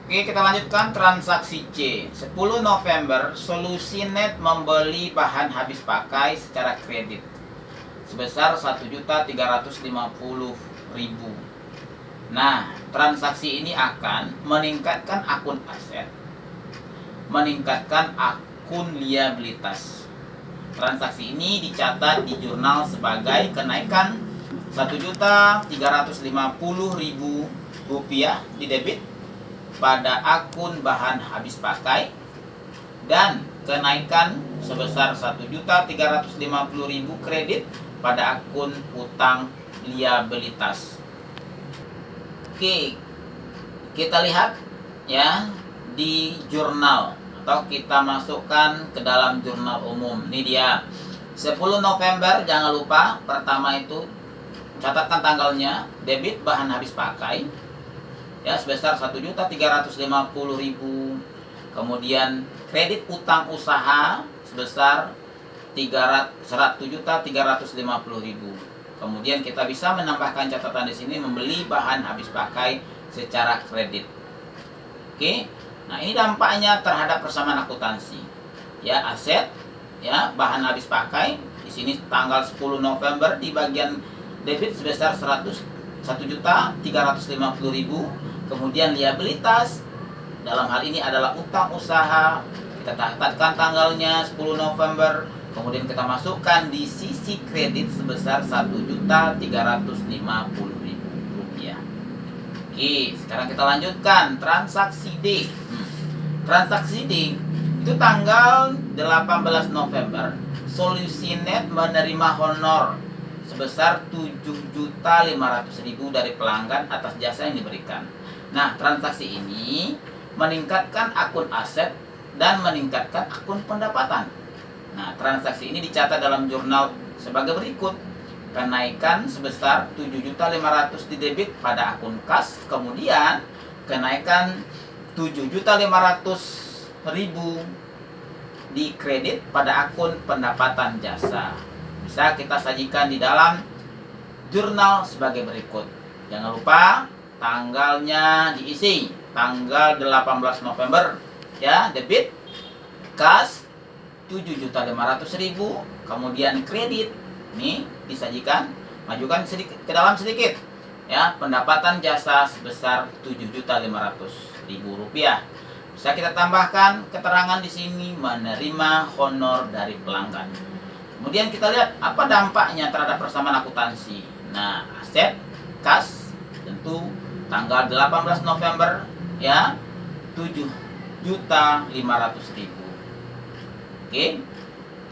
Oke, kita lanjutkan transaksi C. 10 November, Solusinet membeli bahan habis pakai secara kredit sebesar 1.350.000. Nah, transaksi ini akan meningkatkan akun aset, meningkatkan akun liabilitas. Transaksi ini dicatat di jurnal sebagai kenaikan 1.350.000 rupiah di debit pada akun bahan habis pakai dan kenaikan sebesar 1.350.000 kredit pada akun utang liabilitas. Oke, kita lihat ya di jurnal atau kita masukkan ke dalam jurnal umum. Ini dia 10 November, jangan lupa pertama itu catatkan tanggalnya, debit bahan habis pakai ya sebesar 1.350.000, kemudian kredit utang usaha sebesar 1.350.000. Kemudian kita bisa menambahkan catatan di sini membeli bahan habis pakai secara kredit. Oke. Nah, ini dampaknya terhadap persamaan akuntansi. Ya, aset ya bahan habis pakai di sini tanggal 10 November di bagian debit sebesar 1.350.000. Kemudian liabilitas dalam hal ini adalah utang usaha. Kita catatkan tanggalnya 10 November. Kemudian kita masukkan di sisi kredit sebesar 1.350.000 rupiah. Oke, sekarang kita lanjutkan transaksi D. Transaksi D itu tanggal 18 November, Solusinet menerima honor sebesar 7.500.000 dari pelanggan atas jasa yang diberikan. Nah, transaksi ini meningkatkan akun aset dan meningkatkan akun pendapatan. Nah, transaksi ini dicatat dalam jurnal sebagai berikut. Kenaikan sebesar 7.500.000 di debit pada akun kas, kemudian kenaikan 7.500.000 di kredit pada akun pendapatan jasa. Bisa kita sajikan di dalam jurnal sebagai berikut. Jangan lupa tanggalnya diisi. Tanggal 18 November ya, debit kas 7.500.000, kemudian kredit ini disajikan, majukan sedikit ke dalam sedikit ya, pendapatan jasa sebesar 7.500.000 rupiah. Bisa kita tambahkan keterangan di sini menerima honor dari pelanggan. Kemudian kita lihat apa dampaknya terhadap persamaan akuntansi. Nah, aset kas tentu tanggal 18 November ya 7.500.000. Oke,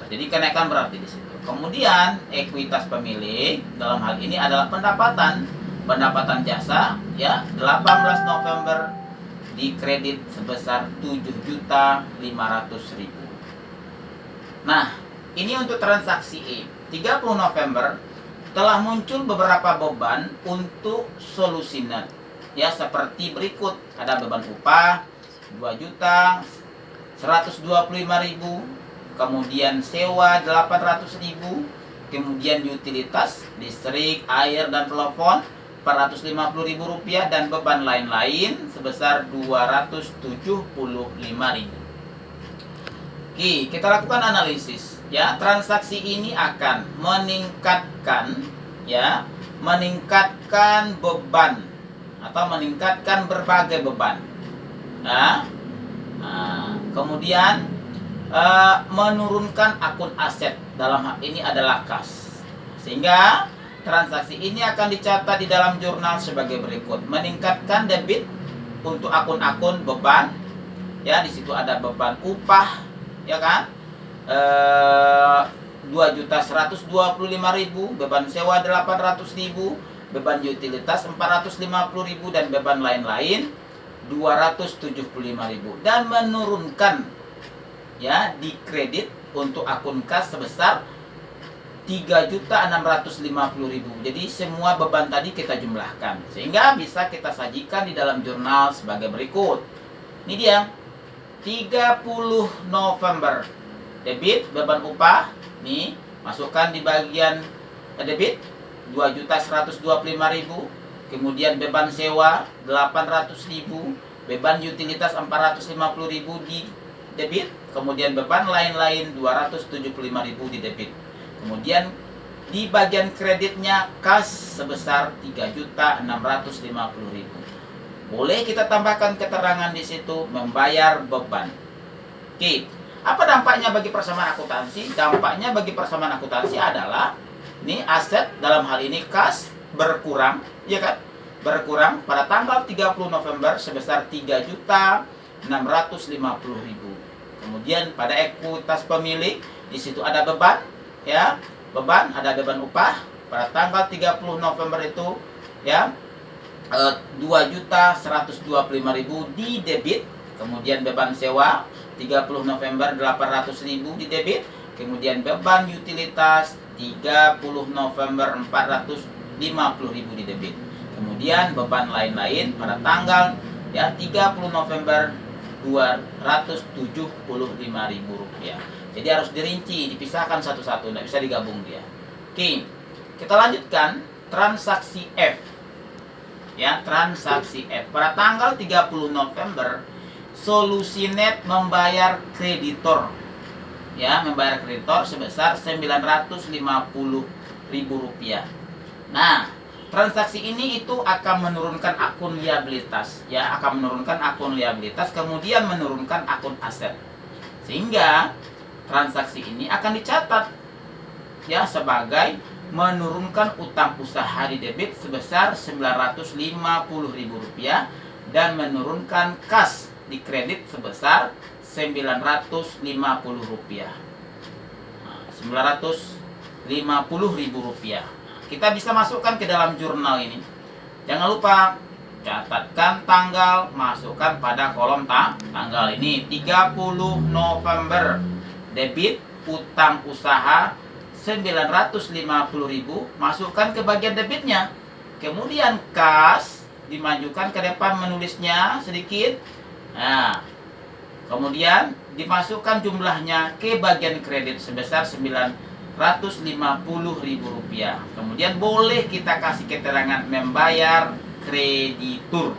terjadi kenaikan berarti di situ. Kemudian ekuitas pemilik dalam hal ini adalah pendapatan jasa ya 18 November di kredit sebesar 7.500.000. Nah, ini untuk transaksi E. 30 November telah muncul beberapa beban untuk Solusinet ya seperti berikut. Ada beban upah 2.125.000, kemudian sewa 800.000, kemudian utilitas listrik, air dan telepon 450.000 rupiah, dan beban lain-lain sebesar 275.000. Oke, kita lakukan analisis ya. Transaksi ini akan meningkatkan beban atau meningkatkan berbagai beban. Nah, kemudian menurunkan akun aset, dalam hal ini adalah kas. Sehingga transaksi ini akan dicatat di dalam jurnal sebagai berikut. Meningkatkan debit untuk akun-akun beban. Ya, di situ ada beban upah, ya kan? 2.125.000, beban sewa 800.000, beban utilitas 450.000, dan beban lain-lain 275.000. Dan menurunkan ya di kredit untuk akun kas sebesar 3.650.000. Jadi semua beban tadi kita jumlahkan sehingga bisa kita sajikan di dalam jurnal sebagai berikut. Ini dia 30 November, debit beban upah nih masukkan di bagian debit 2.125.000, kemudian beban sewa 800.000, beban utilitas 450.000 di debit, kemudian beban lain-lain 275.000 di debit. Kemudian di bagian kreditnya kas sebesar 3.650.000. Boleh kita tambahkan keterangan di situ membayar beban. Oke, apa dampaknya bagi persamaan akuntansi? Dampaknya bagi persamaan akuntansi adalah ini aset dalam hal ini kas berkurang, ya kan? Berkurang pada tanggal 30 November sebesar 3.650.000. Kemudian pada ekuitas pemilik di situ ada beban, ya. Beban ada beban upah pada tanggal 30 November itu, ya. 2.125.000 di debit. Kemudian beban sewa 30 November 800.000 di debit. Kemudian beban utilitas 30 November 450.000 di debit. Kemudian beban lain-lain pada tanggal 30 November 275.000 rupiah. Jadi harus dirinci, dipisahkan satu-satu, tidak bisa digabung dia. Oke, kita lanjutkan transaksi F. Ya, transaksi F. Pada tanggal 30 November, Solusinet membayar kreditor. Ya, membayar kreditor sebesar 950.000 rupiah. Nah, transaksi ini itu akan menurunkan akun liabilitas, ya, akan menurunkan akun liabilitas, kemudian menurunkan akun aset. Sehingga transaksi ini akan dicatat, ya, sebagai menurunkan utang usaha di debit sebesar 950.000 rupiah dan menurunkan kas di kredit sebesar 950 rupiah. 950.000 rupiah. Kita bisa masukkan ke dalam jurnal ini. Jangan lupa catatkan tanggal, masukkan pada kolom tanggal ini. 30 November debit utang usaha 950.000, masukkan ke bagian debitnya. Kemudian kas dimajukan ke depan, menulisnya sedikit. Nah, kemudian dimasukkan jumlahnya ke bagian kredit sebesar 950.000 rupiah. Kemudian boleh kita kasih keterangan membayar kreditur.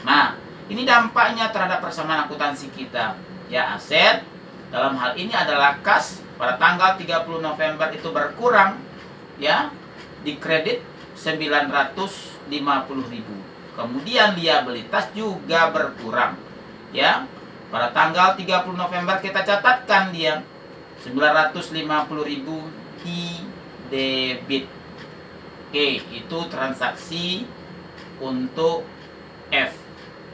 Nah, ini dampaknya terhadap persamaan akuntansi kita. Ya, aset dalam hal ini adalah kas pada tanggal 30 November itu berkurang, ya, di kredit 950.000. Kemudian liabilitas juga berkurang, ya. Pada tanggal 30 November kita catatkan dia 950.000 di debit. Oke, itu transaksi untuk F,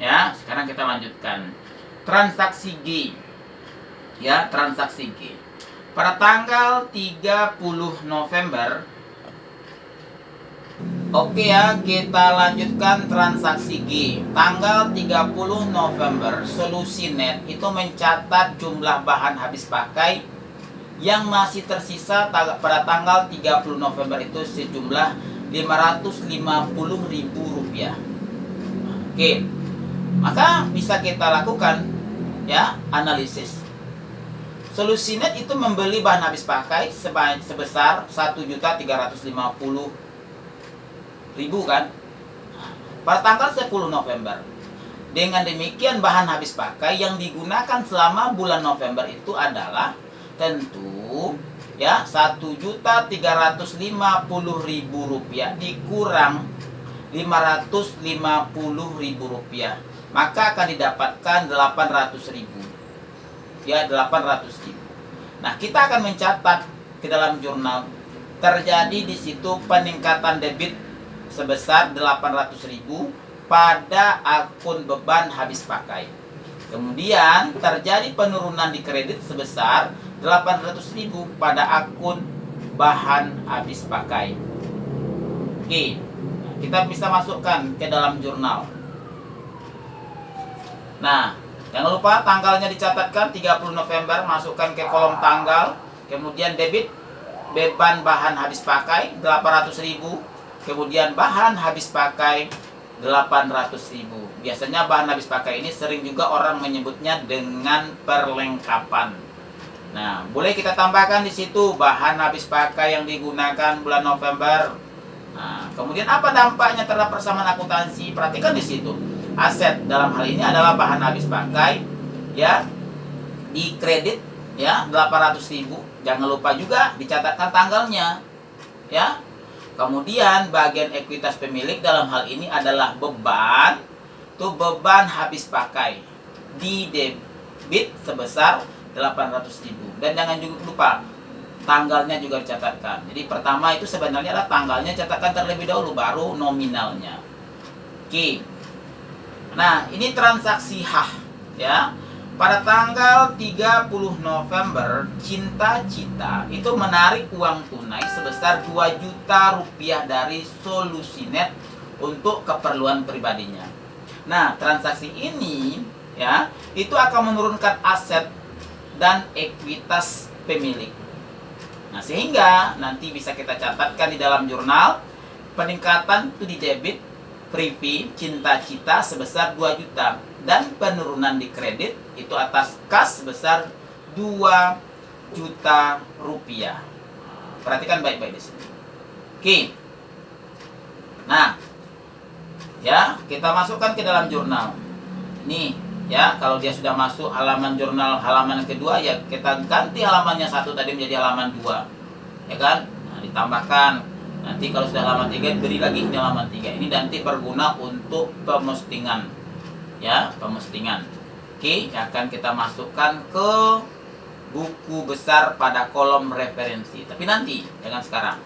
ya. Sekarang kita lanjutkan transaksi G. Ya, transaksi G. Pada tanggal 30 November, oke ya, kita lanjutkan transaksi G. Tanggal 30 November, Solusinet itu mencatat jumlah bahan habis pakai yang masih tersisa pada tanggal 30 November itu sejumlah 550.000 rupiah. Oke, maka bisa kita lakukan, ya, analisis. Solusinet itu membeli bahan habis pakai sebesar 1.350.000 kan, pada tanggal 10 November. Dengan demikian bahan habis pakai yang digunakan selama bulan November itu adalah tentu, ya, 1.350.000 rupiah dikurang 550.000 rupiah, maka akan didapatkan 800.000. Ya, 800.000. Nah, kita akan mencatat ke dalam jurnal terjadi di situ peningkatan debit sebesar 800.000 pada akun beban habis pakai. Kemudian terjadi penurunan di kredit sebesar 800.000 pada akun bahan habis pakai. Oke, kita bisa masukkan ke dalam jurnal. Nah, jangan lupa tanggalnya dicatatkan 30 November, masukkan ke kolom tanggal. Kemudian debit beban bahan habis pakai 800.000. Kemudian bahan habis pakai 800.000. Biasanya bahan habis pakai ini sering juga orang menyebutnya dengan perlengkapan. Nah, boleh kita tambahkan di situ bahan habis pakai yang digunakan bulan November. Nah, kemudian apa dampaknya terhadap persamaan akuntansi? Perhatikan di situ. aset dalam hal ini adalah bahan habis pakai, ya, di kredit, ya, 800.000. Jangan lupa juga dicatatkan tanggalnya, ya. Kemudian bagian ekuitas pemilik dalam hal ini adalah beban, tuh beban habis pakai di debit sebesar 800.000. Dan jangan juga lupa tanggalnya juga dicatatkan. Jadi pertama itu sebenarnya adalah tanggalnya catatkan terlebih dahulu, baru nominalnya. Oke. Nah, ini transaksi H, ya. Pada tanggal 30 November, Cinta Cita itu menarik uang tunai sebesar 2 juta rupiah dari Solusinet untuk keperluan pribadinya. Nah, transaksi ini, ya, itu akan menurunkan aset dan ekuitas pemilik. Nah, sehingga nanti bisa kita catatkan di dalam jurnal peningkatan itu di debit prepay Cinta Cita sebesar 2 juta dan penurunan di kredit itu atas kas sebesar 2 juta rupiah. Perhatikan baik-baik di sini. Oke. Nah, ya, kita masukkan ke dalam jurnal. Nih, ya, kalau dia sudah masuk halaman jurnal halaman kedua, ya kita ganti halamannya 1 tadi menjadi halaman 2. Ya kan? Nah, ditambahkan. Nanti kalau sudah halaman 3 beri lagi di halaman 3. Ini nanti berguna untuk pemostingan. Ya, pemostingan. Oke, akan kita masukkan ke buku besar pada kolom referensi. Tapi nanti, jangan sekarang.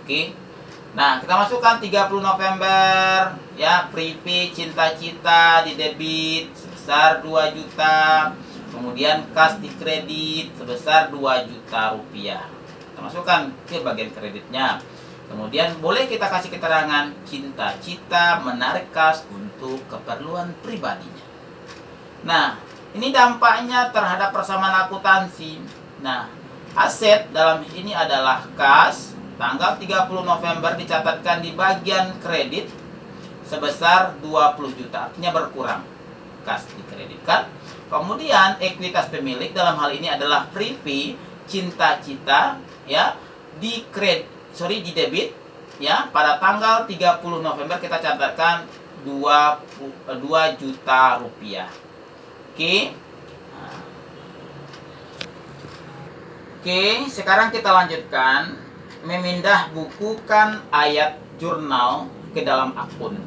Oke. Nah, kita masukkan 30 November, ya, prepay Cinta Cita di debit sebesar 2 juta. Kemudian kas di kredit sebesar 2 juta rupiah. Kita masukkan ke bagian kreditnya. Kemudian boleh kita kasih keterangan Cinta Cita menarik kas untuk keperluan pribadinya. Nah, ini dampaknya terhadap persamaan akuntansi. Nah, aset dalam ini adalah kas tanggal 30 November dicatatkan di bagian kredit sebesar 20 juta, artinya berkurang. Kas dikreditkan. Kemudian ekuitas pemilik dalam hal ini adalah prepay Cinta Cita, ya, di debit, ya, pada tanggal 30 November kita catatkan 2 juta rupiah. Oke. Nah. Oke, sekarang kita lanjutkan memindah bukukan ayat jurnal ke dalam akun.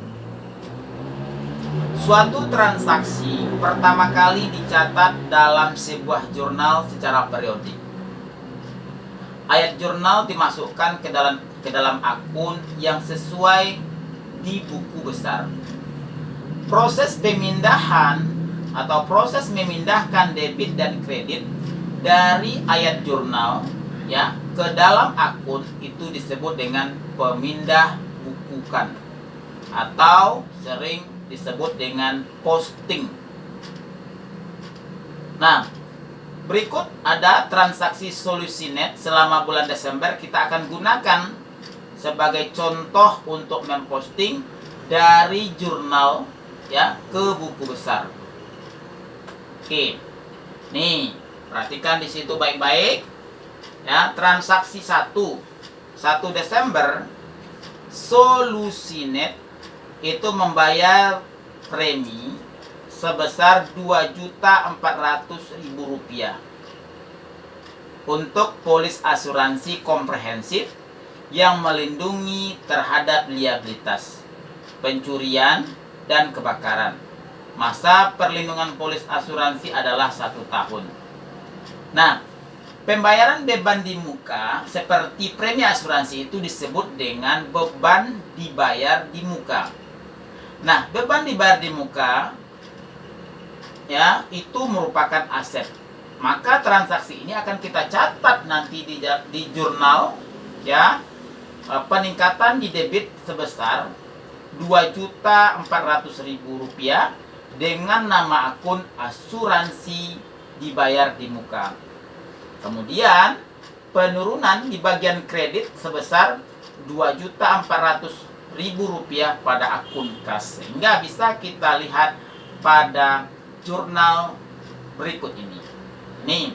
Suatu transaksi pertama kali dicatat dalam sebuah jurnal secara periodik. Ayat jurnal dimasukkan ke dalam akun yang sesuai di buku besar. Proses pemindahan atau proses memindahkan debit dan kredit dari ayat jurnal, ya, ke dalam akun itu disebut dengan pemindah bukukan atau sering disebut dengan posting. Nah, berikut ada transaksi Solusinet selama bulan Desember, kita akan gunakan sebagai contoh untuk memposting dari jurnal, ya, ke buku besar. Oke. Nih, perhatikan di situ baik-baik. Ya, transaksi 1 Desember Solusinet itu membayar premi sebesar 2.400.000 rupiah untuk polis asuransi komprehensif yang melindungi terhadap liabilitas, pencurian, dan kebakaran. Masa perlindungan polis asuransi adalah 1 tahun. Nah, pembayaran beban di muka seperti premi asuransi itu disebut dengan beban dibayar di muka. Nah, beban dibayar di muka, ya, itu merupakan aset. Maka transaksi ini akan kita catat nanti di jurnal, ya, peningkatan di debit sebesar 2.400.000 rupiah dengan nama akun asuransi dibayar di muka. Kemudian penurunan di bagian kredit sebesar 2.400.000 rupiah pada akun kas, sehingga bisa kita lihat pada jurnal berikut ini. Nih,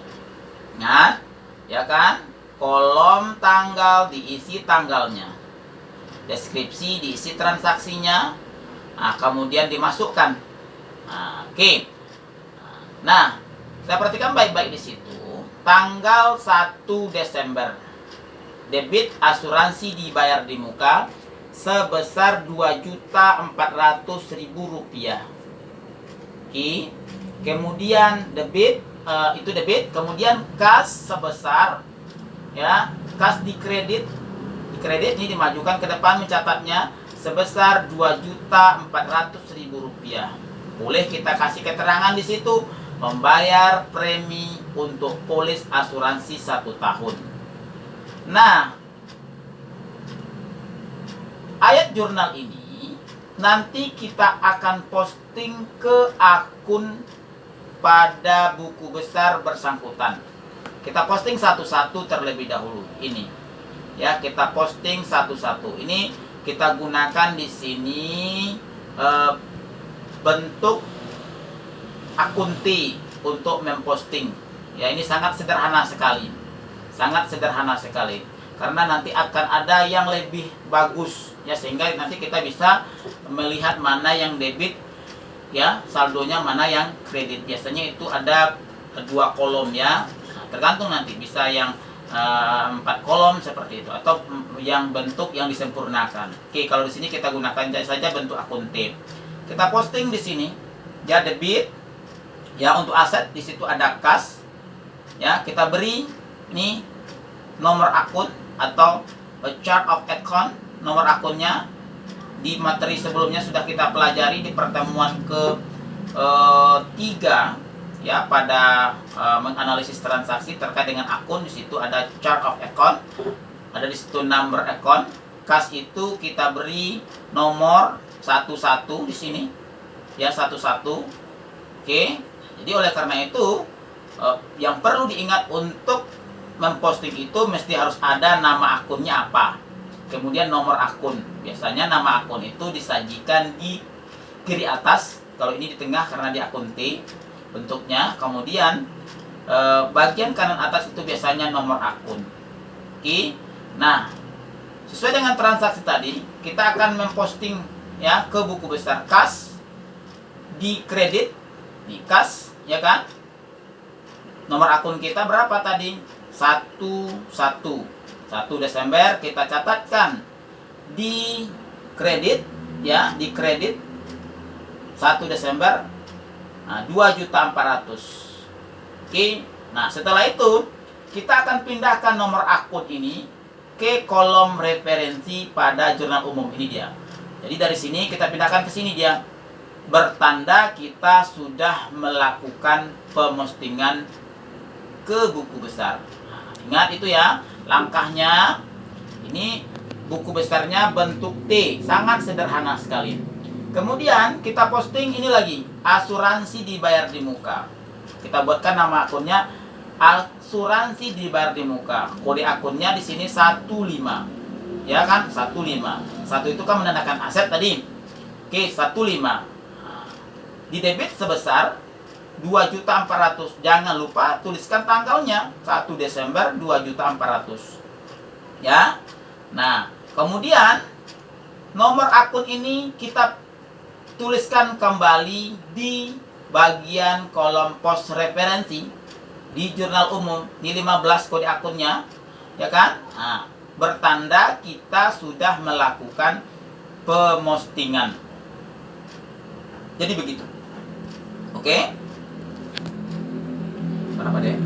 ingat, ya kan? Kolom tanggal diisi tanggalnya, deskripsi diisi transaksinya. Nah, kemudian dimasukkan Nah, oke. Nah, saya perhatikan baik-baik di situ. Tanggal 1 Desember. Debit asuransi dibayar di muka sebesar Rp2.400.000. Oke. Kemudian debit itu debit, kemudian kas sebesar, ya, kas di kredit ini dimajukan ke depan mencatatnya sebesar Rp2.400.000. Boleh kita kasih keterangan di situ membayar premi untuk polis asuransi 1 tahun. Nah, ayat jurnal ini nanti kita akan posting ke akun pada buku besar bersangkutan. Kita posting satu-satu terlebih dahulu. Ini, ya, kita posting satu-satu. Ini kita gunakan di sini bentuk akun T untuk memposting. Ya, ini sangat sederhana sekali. Sangat sederhana sekali. Karena nanti akan ada yang lebih bagus, ya, sehingga nanti kita bisa melihat mana yang debit, ya, saldonya mana yang kredit. Biasanya itu ada 2 kolom, ya. Nah, tergantung nanti bisa yang 4 kolom seperti itu atau yang bentuk yang disempurnakan. Oke, kalau di sini kita gunakan saja bentuk akun T. Kita posting di sini, ya, debit, ya, untuk aset di situ ada kas, ya, kita beri ini nomor akun atau chart of account, nomor akunnya. Di materi sebelumnya sudah kita pelajari di pertemuan ke 3, ya, pada menganalisis transaksi terkait dengan akun. Di situ ada chart of account, ada di situ number account. Kas itu kita beri nomor 11 di sini, ya, 11. Oke. Jadi oleh karena itu yang perlu diingat untuk memposting itu mesti harus ada nama akunnya apa, kemudian nomor akun. Biasanya nama akun itu disajikan di kiri atas, kalau ini di tengah karena di akun T bentuknya. Kemudian bagian kanan atas itu biasanya nomor akun. Oke. Nah, sesuai dengan transaksi tadi, kita akan memposting, ya, ke buku besar kas, di kredit, di kas, ya kan. Nomor akun kita berapa tadi? 1 Desember. Kita catatkan di kredit, ya, di kredit 1 Desember, nah, 2.400.000. Oke. Nah, setelah itu kita akan pindahkan nomor akun ini ke kolom referensi pada jurnal umum. Ini dia. Jadi dari sini kita pindahkan ke sini, dia bertanda kita sudah melakukan pepostingan ke buku besar. Nah, ingat itu, ya, langkahnya. Ini buku besarnya bentuk T, sangat sederhana sekali. Kemudian kita posting ini lagi, asuransi dibayar di muka. Kita buatkan nama akunnya asuransi dibayar di muka. Kode akunnya di sini 15, ya kan, 15. 1 itu kan menandakan aset tadi. Oke, 15. Nah, di debit sebesar 2.400.000. Jangan lupa tuliskan tanggalnya, 1 Desember 2.400.000. Ya. Nah, kemudian nomor akun ini kita tuliskan kembali di bagian kolom pos referensi di jurnal umum, di 15 kode akunnya, ya kan? Nah, bertanda kita sudah melakukan pepostingan. Jadi begitu. Oke? Berapa deh?